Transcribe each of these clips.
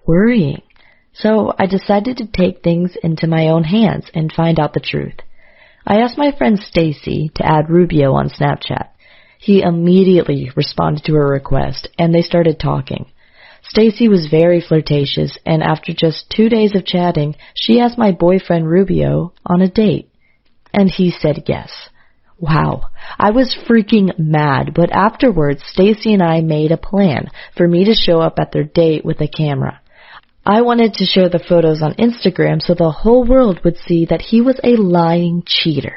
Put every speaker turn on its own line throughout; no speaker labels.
worrying. So I decided to take things into my own hands and find out the truth. I asked my friend Stacy to add Rubio on Snapchat. He immediately responded to her request, and they started talking. Stacy was very flirtatious, and after just 2 days of chatting, she asked my boyfriend Rubio on a date. And he said yes. Wow, I was freaking mad, but afterwards, Stacy and I made a plan for me to show up at their date with a camera. I wanted to share the photos on Instagram so the whole world would see that he was a lying cheater.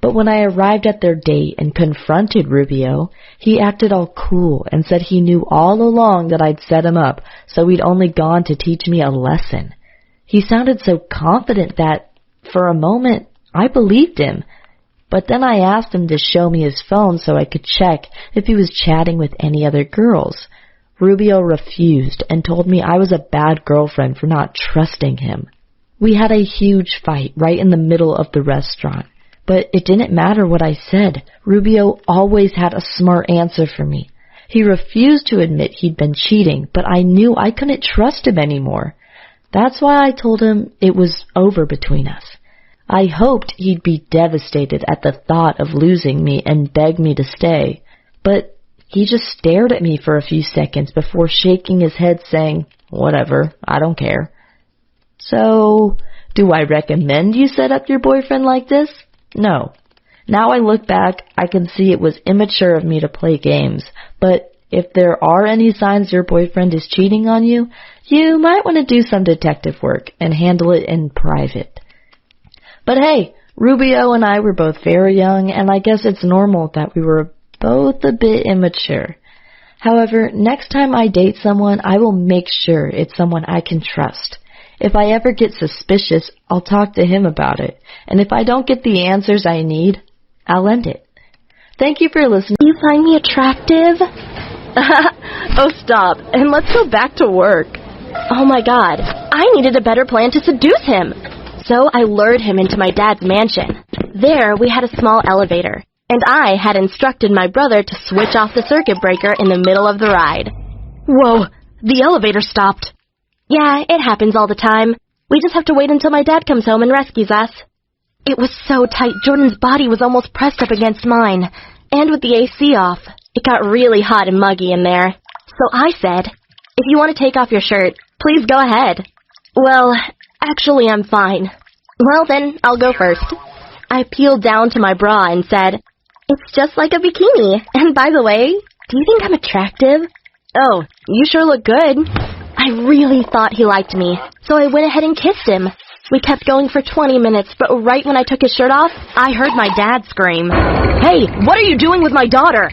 But when I arrived at their date and confronted Rubio, he acted all cool and said he knew all along that I'd set him up, so he'd only gone to teach me a lesson. He sounded so confident that, for a moment, I believed him. But then I asked him to show me his phone so I could check if he was chatting with any other girls. Rubio refused and told me I was a bad girlfriend for not trusting him. We had a huge fight right in the middle of the restaurant. But it didn't matter what I said. Rubio always had a smart answer for me. He refused to admit he'd been cheating, but I knew I couldn't trust him anymore. That's why I told him it was over between us. I hoped he'd be devastated at the thought of losing me and beg me to stay. But he just stared at me for a few seconds before shaking his head saying, "Whatever, I don't care." So, do I recommend you set up your boyfriend like this? No. Now I look back, I can see it was immature of me to play games, but if there are any signs your boyfriend is cheating on you, you might want to do some detective work and handle it in private. But hey, Rubio and I were both very young, and I guess it's normal that we were both a bit immature. However, next time I date someone, I will make sure it's someone I can trust. If I ever get suspicious, I'll talk to him about it. And if I don't get the answers I need, I'll end it. Thank you for listening.
You find me attractive?
Oh, stop. And let's go back to work.
Oh my God. I needed a better plan to seduce him. So I lured him into my dad's mansion. There we had a small elevator. And I had instructed my brother to switch off the circuit breaker in the middle of the ride.
Whoa, the elevator stopped.
Yeah, it happens all the time. We just have to wait until my dad comes home and rescues us. It was so tight, Jordan's body was almost pressed up against mine. And with the AC off, it got really hot and muggy in there. So I said, "If you want to take off your shirt, please go ahead." "Well, actually I'm fine." "Well then, I'll go first." I peeled down to my bra and said, "It's just like a bikini. And by the way, do you think I'm attractive?"
"Oh, you sure look good."
I really thought he liked me, so I went ahead and kissed him. We kept going for 20 minutes, but right when I took his shirt off, I heard my dad scream,
"Hey, what are you doing with my daughter?"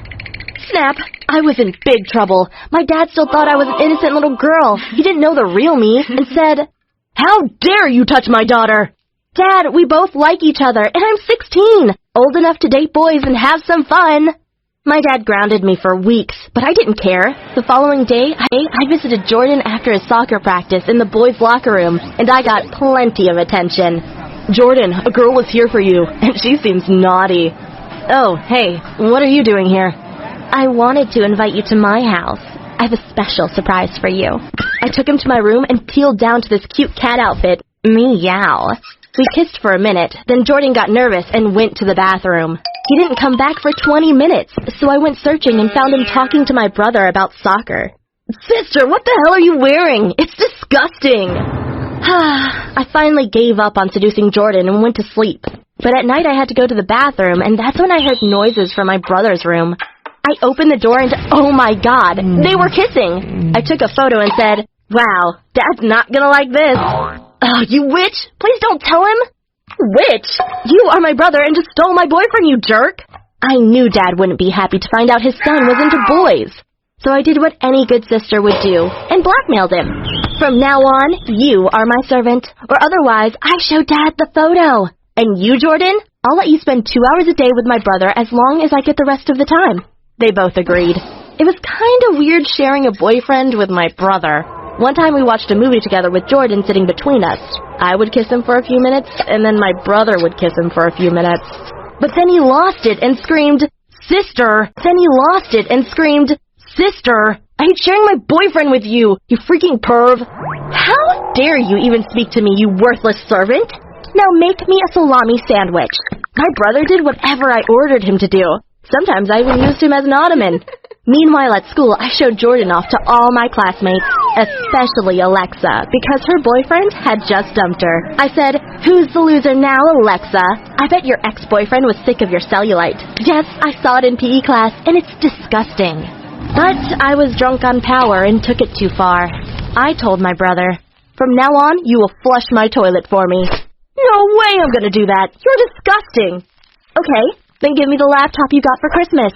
Snap! I was in big trouble. My dad still thought I was an innocent little girl. He didn't know the real me and said,
"How dare you touch my daughter?"
"Dad, we both like each other, and I'm 16, old enough to date boys and have some fun." My dad grounded me for weeks, but I didn't care. The following day, I visited Jordan after his soccer practice in the boys' locker room, and I got plenty of attention.
"Jordan, a girl was here for you, and she seems naughty." "Oh, hey, what are you doing here?"
"I wanted to invite you to my house. I have a special surprise for you." I took him to my room and peeled down to this cute cat outfit. Meow. We kissed for a minute, then Jordan got nervous and went to the bathroom. He didn't come back for 20 minutes, so I went searching and found him talking to my brother about soccer.
"Sister, what the hell are you wearing? It's disgusting."
I finally gave up on seducing Jordan and went to sleep. But at night I had to go to the bathroom, and that's when I heard noises from my brother's room. I opened the door and, oh my God, they were kissing. I took a photo and said, "Wow, Dad's not gonna like this."
"Oh, you witch! Please don't tell him."
"Witch? You are my brother and just stole my boyfriend, you jerk." I knew Dad wouldn't be happy to find out his son was into boys. So I did what any good sister would do and blackmailed him. "From now on, you are my servant, or otherwise I show Dad the photo. And you, Jordan, I'll let you spend 2 hours a day with my brother as long as I get the rest of the time." They both agreed. It was kind of weird sharing a boyfriend with my brother. One time we watched a movie together with Jordan sitting between us. I would kiss him for a few minutes, and then my brother would kiss him for a few minutes. But then he lost it and screamed, "Sister!" Then he lost it and screamed, "Sister!"
I hate sharing my boyfriend with you, you freaking perv. How dare you even speak to me, you worthless servant? Now make me a salami sandwich. My brother did whatever I ordered him to do. Sometimes I even used him as an ottoman. Meanwhile at school, I showed Jordan off to all my classmates, especially Alexa, because her boyfriend had just dumped her. I said, "Who's the loser now, Alexa? I bet your ex-boyfriend was sick of your cellulite." Yes, I saw it in PE class, and it's disgusting. But I was drunk on power and took it too far. I told my brother, "From now on, you will flush my toilet for me." No way I'm gonna do that. You're disgusting. Okay, then give me the laptop you got for Christmas.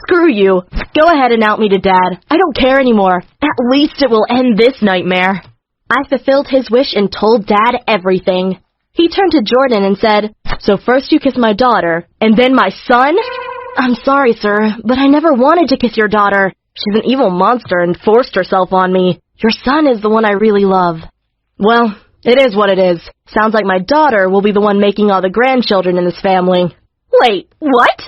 Screw you. Go ahead and out me to Dad. I don't care anymore. At least it will end this nightmare. I fulfilled his wish and told Dad everything. He turned to Jordan and said, "So first you kiss my daughter, and then my son?" "I'm sorry, sir, but I never wanted to kiss your daughter. She's an evil monster and forced herself on me. Your son is the one I really love." "Well, it is what it is. Sounds like my daughter will be the one making all the grandchildren in this family." Wait, what?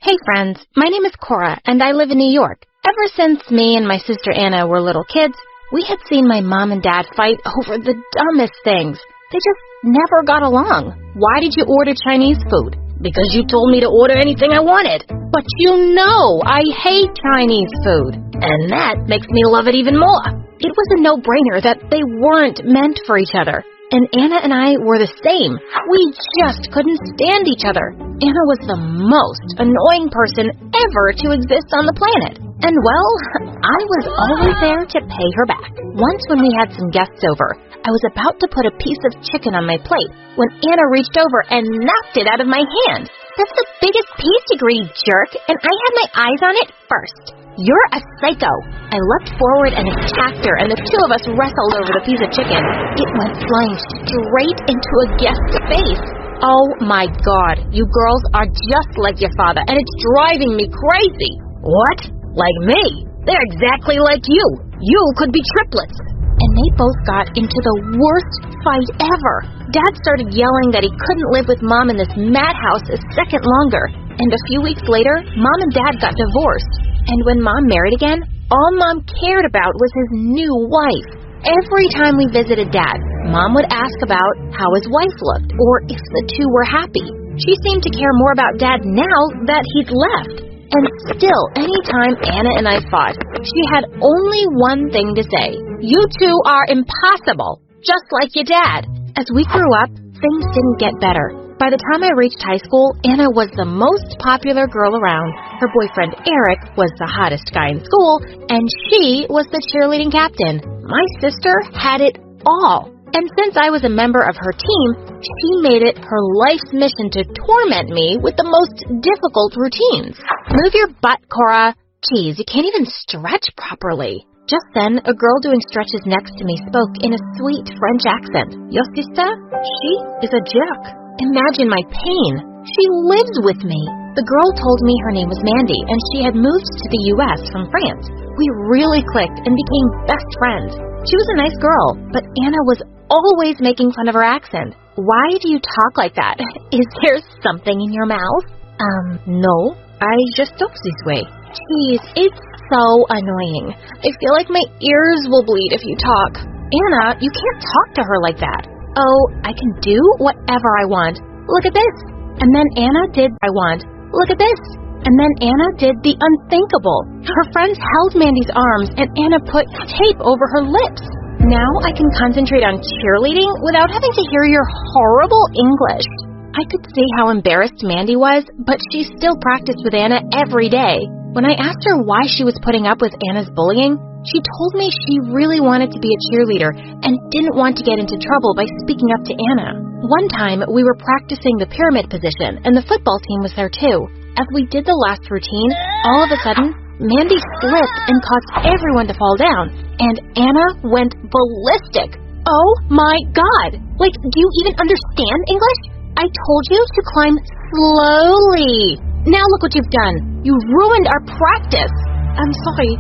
Hey friends, my name is Cora, and I live in New York. Ever since me and my sister Anna were little kids, we had seen my mom and dad fight over the dumbest things. They just never got along. "Why did you order Chinese food?" "Because you told me to order anything I wanted." "But you know I hate Chinese food." "And that makes me love it even more." It was a no-brainer that they weren't meant for each other. And Anna and I were the same. We just couldn't stand each other. Anna was the most annoying person ever to exist on the planet. And well, I was always there to pay her back. Once when we had some guests over, I was about to put a piece of chicken on my plate when Anna reached over and knocked it out of my hand. "That's the biggest piece, you greedy jerk, and I had my eyes on it first. You're a psycho." I leapt forward and attacked her, and the two of us wrestled over the piece of chicken. It went flying straight into a guest's face. Oh my God, you girls are just like your father, and it's driving me crazy. "What? Like me? They're exactly like you. You could be triplets." And they both got into the worst fight ever. Dad started yelling that he couldn't live with Mom in this madhouse a second longer. And a few weeks later, Mom and Dad got divorced. And when Mom married again, all Mom cared about was his new wife. Every time we visited Dad, Mom would ask about how his wife looked or if the two were happy. She seemed to care more about Dad now that he'd left. And still, anytime Anna and I fought, she had only one thing to say: "You two are impossible, just like your dad." As we grew up, things didn't get better. By the time I reached high school, Anna was the most popular girl around. Her boyfriend Eric was the hottest guy in school, and she was the cheerleading captain. My sister had it all. And since I was a member of her team, she made it her life's mission to torment me with the most difficult routines. "Move your butt, Cora." "Geez, you can't even stretch properly." Just then, a girl doing stretches next to me spoke in a sweet French accent. "Your sister? She is a jerk." Imagine my pain. She lives with me. The girl told me her name was Mandy, and she had moved to the U.S. from France. We really clicked and became best friends. She was a nice girl, but Anna was always making fun of her accent. "Why do you talk like that? Is there something in your mouth?" No, I just talk this way." "Jeez, it's so annoying. I feel like my ears will bleed if you talk." "Anna, you can't talk to her like that." "Oh, I can do whatever I want. Look at this." And then Anna did what I want. "Look at this." And then Anna did the unthinkable. Her friends held Mandy's arms, and Anna put tape over her lips. Now I can concentrate on cheerleading without having to hear your horrible English. I could see how embarrassed Mandy was, but she still practiced with Anna every day. When I asked her why she was putting up with Anna's bullying, she told me she really wanted to be a cheerleader and didn't want to get into trouble by speaking up to Anna. One time, we were practicing the pyramid position, and the football team was there too. As we did the last routine, all of a sudden, Mandy slipped and caused everyone to fall down, and Anna went ballistic. Oh my God! Like, do you even understand English? I told you to climb slowly. Now look what you've done. You ruined our practice. I'm sorry.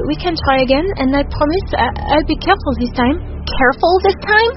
We can try again, and I promise I'll be careful this time. Careful this time?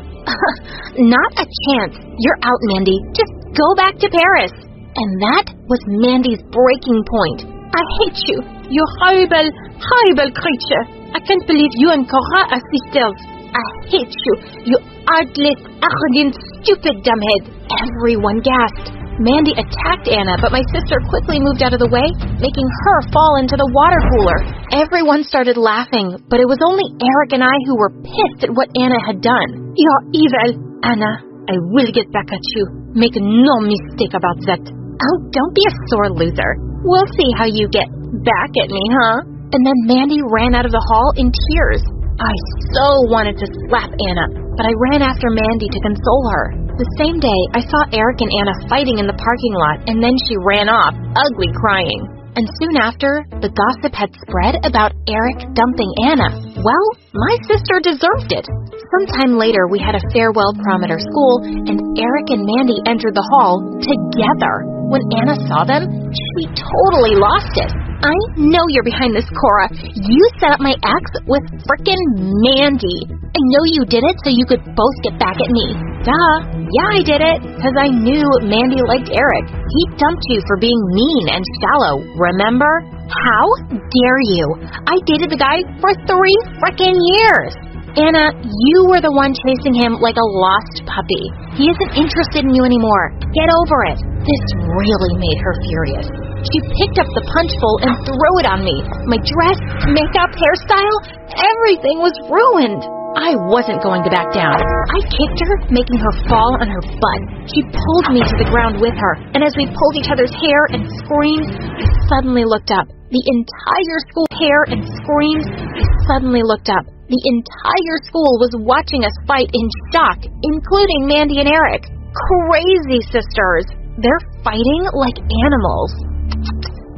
Not a chance. You're out, Mandy. Just go back to Paris. And that was Mandy's breaking point. I hate you. You horrible, horrible creature. I can't believe you and Cora are sisters. I hate you, you artless, arrogant, stupid dumbhead. Everyone gasped. Mandy attacked Anna, but my sister quickly moved out of the way, making her fall into the water cooler. Everyone started laughing, but it was only Eric and I who were pissed at what Anna had done. You're evil, Anna. I will get back at you. Make no mistake about that. Oh, don't be a sore loser. We'll see how you get back at me, huh? And then Mandy ran out of the hall in tears. I so wanted to slap Anna, but I ran after Mandy to console her. The same day, I saw Eric and Anna fighting in the parking lot, and then she ran off, ugly crying. And soon after, the gossip had spread about Eric dumping Anna. Well, my sister deserved it. Sometime later, we had a farewell prom at our school, and Eric and Mandy entered the hall together. When Anna saw them, she totally lost it. I know you're behind this, Cora. You set up my ex with frickin' Mandy. I know you did it so you could both get back at me. Duh. Yeah, I did it, because I knew Mandy liked Eric. He dumped you for being mean and shallow, remember? How dare you? I dated the guy for 3 frickin' years. Anna, you were the one chasing him like a lost puppy. He isn't interested in you anymore. Get over it. This really made her furious. She picked up the punch bowl and threw it on me. My dress, makeup, hairstyle, everything was ruined. I wasn't going to back down. I kicked her, making her fall on her butt. She pulled me to the ground with her, and as we pulled each other's hair and screamed, I suddenly looked up. The entire school The entire school was watching us fight in shock, including Mandy and Eric. Crazy sisters. They're fighting like animals.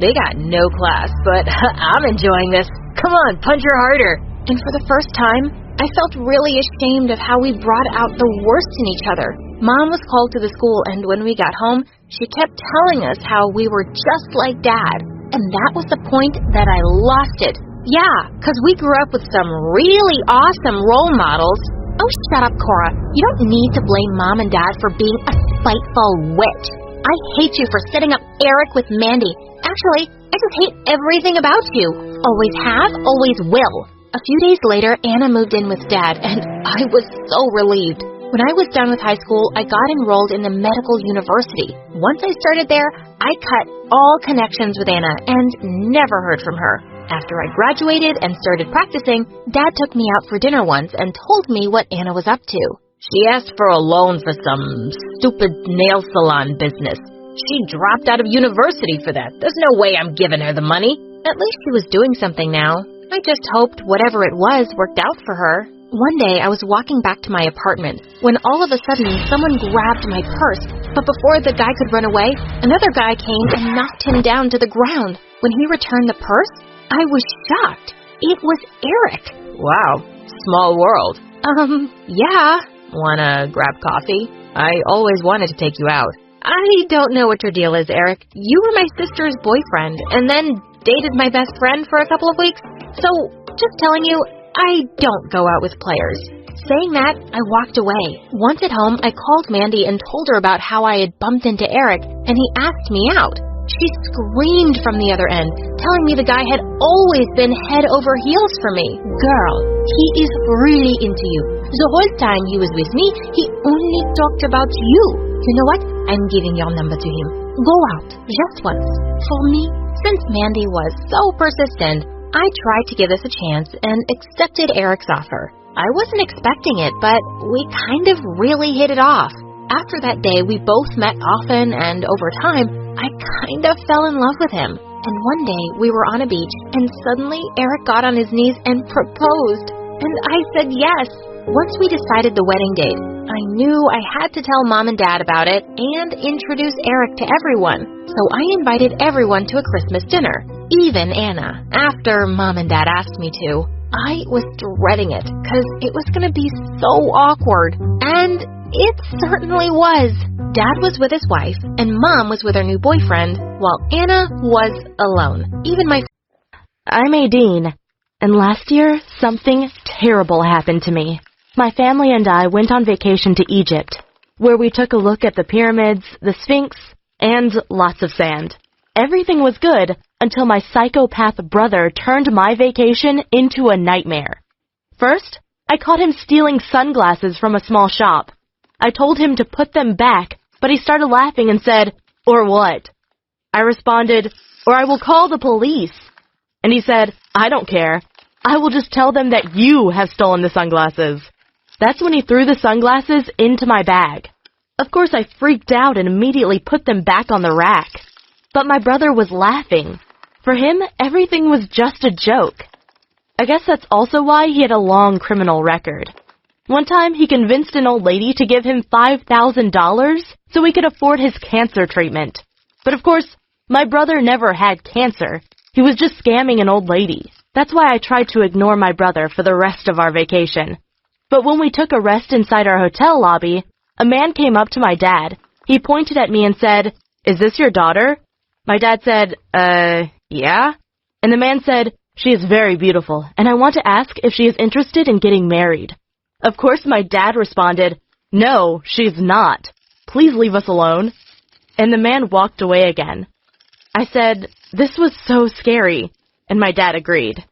They got no class, but I'm enjoying this. Come on, punch her harder. And for the first time, I felt really ashamed of how we brought out the worst in each other. Mom was called to the school, and when we got home, she kept telling us how we were just like Dad. And that was the point that I lost it. Yeah, because we grew up with some really awesome role models. Oh, shut up, Cora. You don't need to blame Mom and Dad for being a spiteful witch. I hate you for setting up Eric with Mandy. Actually, I just hate everything about you. Always have, always will. A few days later, Anna moved in with Dad, and I was so relieved. When I was done with high school, I got enrolled in the medical university. Once I started there, I cut all connections with Anna and never heard from her. After I graduated and started practicing, Dad took me out for dinner once and told me what Anna was up to. She asked for a loan for some stupid nail salon business. She dropped out of university for that. There's no way I'm giving her the money. At least she was doing something now. I just hoped whatever it was worked out for her. One day, I was walking back to my apartment when all of a sudden someone grabbed my purse, but before the guy could run away, another guy came and knocked him down to the ground. When he returned the purse, I was shocked. It was Eric. Wow, small world. Yeah. Wanna grab coffee? I always wanted to take you out. I don't know what your deal is, Eric. You were my sister's boyfriend, and then dated my best friend for a couple of weeks. So, just telling you, I don't go out with players. Saying that, I walked away. Once at home, I called Mandy and told her about how I had bumped into Eric, and he asked me out. She screamed from the other end, telling me the guy had always been head over heels for me. Girl, he is really into you. The whole time he was with me, he only talked about you. You know what? I'm giving your number to him. Go out, just once. For me, since Mandy was so persistent, I tried to give this a chance and accepted Eric's offer. I wasn't expecting it, but we kind of really hit it off. After that day, we both met often, and over time, I kind of fell in love with him. And one day, we were on a beach, and suddenly Eric got on his knees and proposed. And I said yes. Once we decided the wedding date, I knew I had to tell Mom and Dad about it and introduce Eric to everyone. So I invited everyone to a Christmas dinner, even Anna, after Mom and Dad asked me to. I was dreading it, because it was going to be so awkward. And it certainly was. Dad was with his wife, and Mom was with her new boyfriend, while Anna was alone.
I'm Aideen, and last year, something terrible happened to me. My family and I went on vacation to Egypt, where we took a look at the pyramids, the Sphinx, and lots of sand. Everything was good
until my psychopath brother turned my vacation into a nightmare. First, I caught him stealing sunglasses from a small shop. I told him to put them back, but he started laughing and said, "Or what?" I responded, "Or I will call the police." And he said, "I don't care. I will just tell them that you have stolen the sunglasses." That's when he threw the sunglasses into my bag. Of course, I freaked out and immediately put them back on the rack. But my brother was laughing. For him, everything was just a joke. I guess that's also why he had a long criminal record. One time, he convinced an old lady to give him $5,000 so he could afford his cancer treatment. But of course, my brother never had cancer. He was just scamming an old lady. That's why I tried to ignore my brother for the rest of our vacation. But when we took a rest inside our hotel lobby, a man came up to my dad. He pointed at me and said, "Is this your daughter?" My dad said, yeah. And the man said, "She is very beautiful, and I want to ask if she is interested in getting married." Of course, my dad responded, "No, she's not. Please leave us alone." And the man walked away again. I said, "This was so scary," and my dad agreed.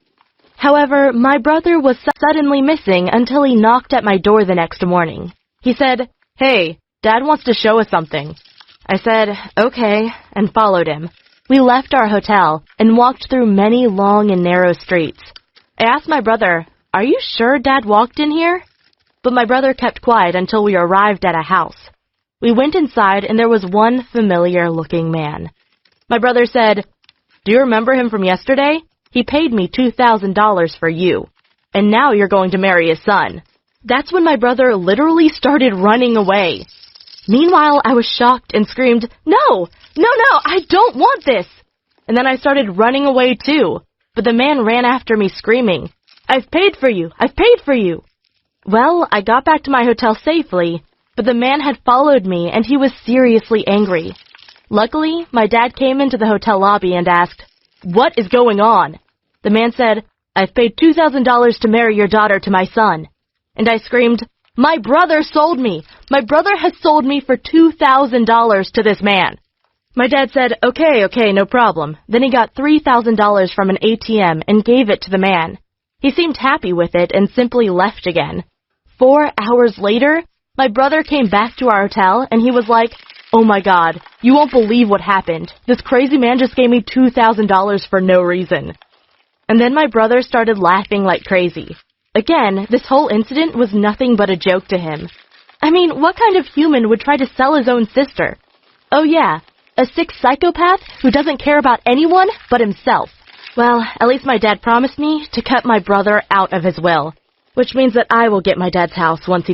However, my brother was suddenly missing until he knocked at my door the next morning. He said, "Hey, Dad wants to show us something." I said, "Okay," and followed him. We left our hotel and walked through many long and narrow streets. I asked my brother, "Are you sure Dad walked in here?" But my brother kept quiet until we arrived at a house. We went inside and there was one familiar-looking man. My brother said, "Do you remember him from yesterday? He paid me $2,000 for you, and now you're going to marry his son." That's when my brother literally started running away. Meanwhile, I was shocked and screamed, "No, I don't want this!" And then I started running away too, but the man ran after me screaming, I've paid for you! Well, I got back to my hotel safely, but the man had followed me and he was seriously angry. Luckily, my dad came into the hotel lobby and asked, "What is going on?" The man said, "I've paid $2,000 to marry your daughter to my son." And I screamed, "My brother sold me! My brother has sold me for $2,000 to this man." My dad said, Okay, no problem. Then he got $3,000 from an ATM and gave it to the man. He seemed happy with it and simply left again. 4 hours later, my brother came back to our hotel and he was like, "Oh my God, you won't believe what happened. This crazy man just gave me $2,000 for no reason." And then my brother started laughing like crazy. Again, this whole incident was nothing but a joke to him. I mean, what kind of human would try to sell his own sister? Oh yeah, a sick psychopath who doesn't care about anyone but himself. Well, at least my dad promised me to cut my brother out of his will, which means that I will get my dad's house once he